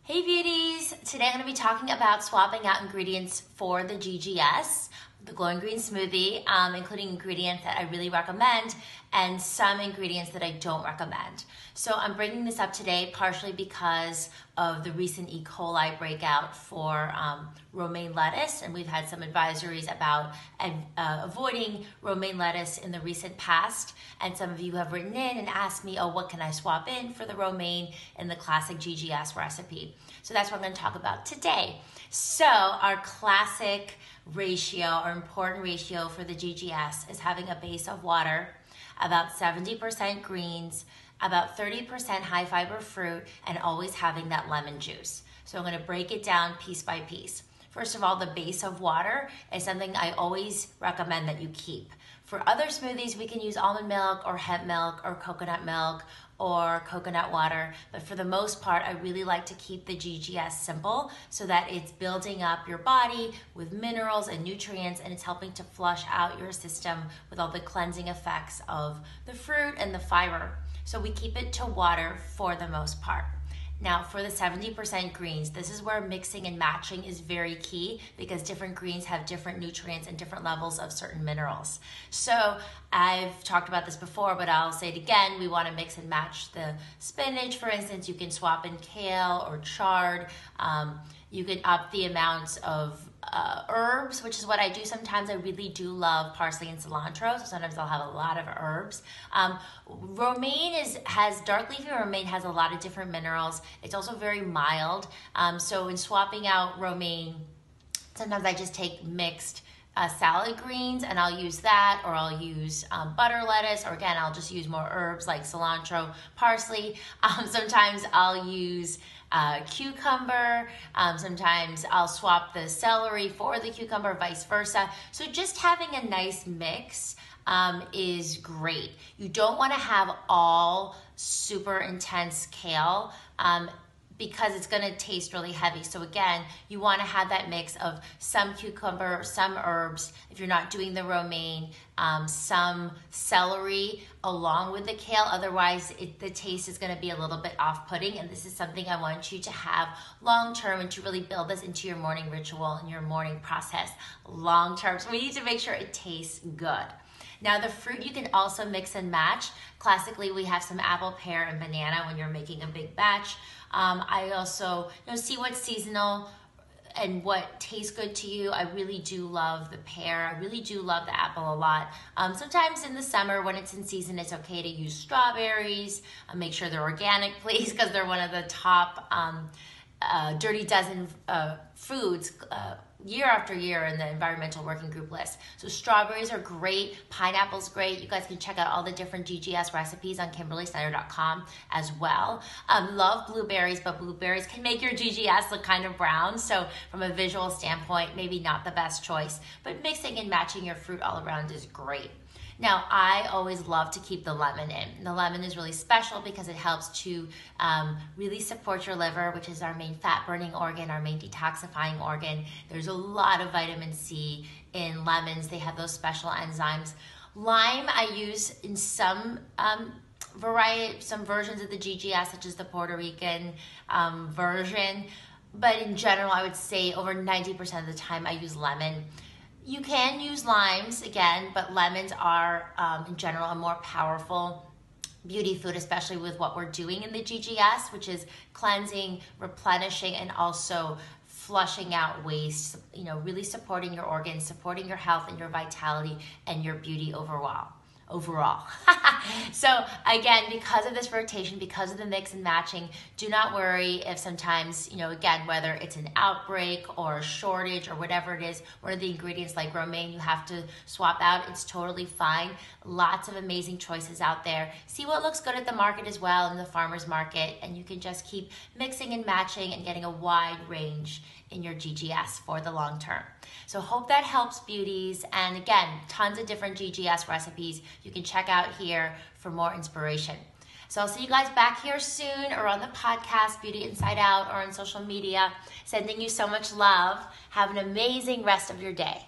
Hey beauties! Today I'm going to be talking about swapping out ingredients for the GGS, the Glowing Green Smoothie, including ingredients that I really recommend and some ingredients that I don't recommend. So I'm bringing this up today partially because of the recent E. coli breakout for romaine lettuce, and we've had some advisories about avoiding romaine lettuce in the recent past, and some of you have written in and asked me, oh, what can I swap in for the romaine in the classic GGS recipe? So that's what I'm going to talk about today. So our classic ratio, or important ratio for the GGS, is having a base of water, about 70% greens, about 30% high fiber fruit, and always having that lemon juice. So I'm going to break it down piece by piece. First of all, the base of water is something I always recommend that you keep. For other smoothies, we can use almond milk or hemp milk or coconut milk or coconut water, but for the most part, I really like to keep the GGS simple so that it's building up your body with minerals and nutrients, and it's helping to flush out your system with all the cleansing effects of the fruit and the fiber. So we keep it to water for the most part. Now for the 70% greens, this is where mixing and matching is very key because different greens have different nutrients and different levels of certain minerals. So I've talked about this before, but I'll say it again. We want to mix and match the spinach. For instance, you can swap in kale or chard. You can up the amounts of herbs, which is what I do sometimes. I really do love parsley and cilantro, so sometimes I'll have a lot of herbs. Romaine dark leafy romaine has a lot of different minerals. It's also very mild. So in swapping out romaine, sometimes I just take mixed salad greens and I'll use that, or I'll use butter lettuce, or again, I'll just use more herbs like cilantro, parsley. Sometimes I'll use cucumber. Sometimes I'll swap the celery for the cucumber, vice versa. So just having a nice mix is great. You don't want to have all super intense kale because it's going to taste really heavy. So again, you want to have that mix of some cucumber, some herbs, if you're not doing the romaine, some celery along with the kale. Otherwise, the taste is going to be a little bit off-putting, and this is something I want you to have long-term and to really build this into your morning ritual and your morning process long-term. So we need to make sure it tastes good. Now the fruit you can also mix and match. Classically, we have some apple, pear, and banana when you're making a big batch. I also see what's seasonal and what tastes good to you. I really do love the pear. I really do love the apple a lot. Sometimes in the summer when it's in season, it's okay to use strawberries. Make sure they're organic, please, because they're one of the top Dirty Dozen foods year after year in the environmental working group list. So strawberries are great, pineapple's great. You guys can check out all the different GGS recipes on KimberlySnyder.com as well. Love blueberries, but blueberries can make your GGS look kind of brown. So from a visual standpoint, maybe not the best choice, but mixing and matching your fruit all around is great. Now, I always love to keep the lemon in. The lemon is really special because it helps to really support your liver, which is our main fat-burning organ, our main detoxifying organ. There's a lot of vitamin C in lemons. They have those special enzymes. Lime I use in some versions of the GGS, such as the Puerto Rican version. But in general, I would say over 90% of the time I use lemon. You can use limes again, but lemons are in general a more powerful beauty food, especially with what we're doing in the GGS, which is cleansing, replenishing, and also flushing out waste, really supporting your organs, supporting your health and your vitality and your beauty overall. So again, because of this rotation, because of the mix and matching, do not worry if sometimes, again, whether it's an outbreak or a shortage or whatever it is, one of the ingredients like romaine you have to swap out, it's totally fine. Lots of amazing choices out there. See what looks good at the market as well, in the farmer's market, and you can just keep mixing and matching and getting a wide range in your GGS for the long term. So hope that helps, beauties. And again, tons of different GGS recipes you can check out here for more inspiration. So I'll see you guys back here soon, or on the podcast, Beauty Inside Out, or on social media. Sending you so much love. Have an amazing rest of your day.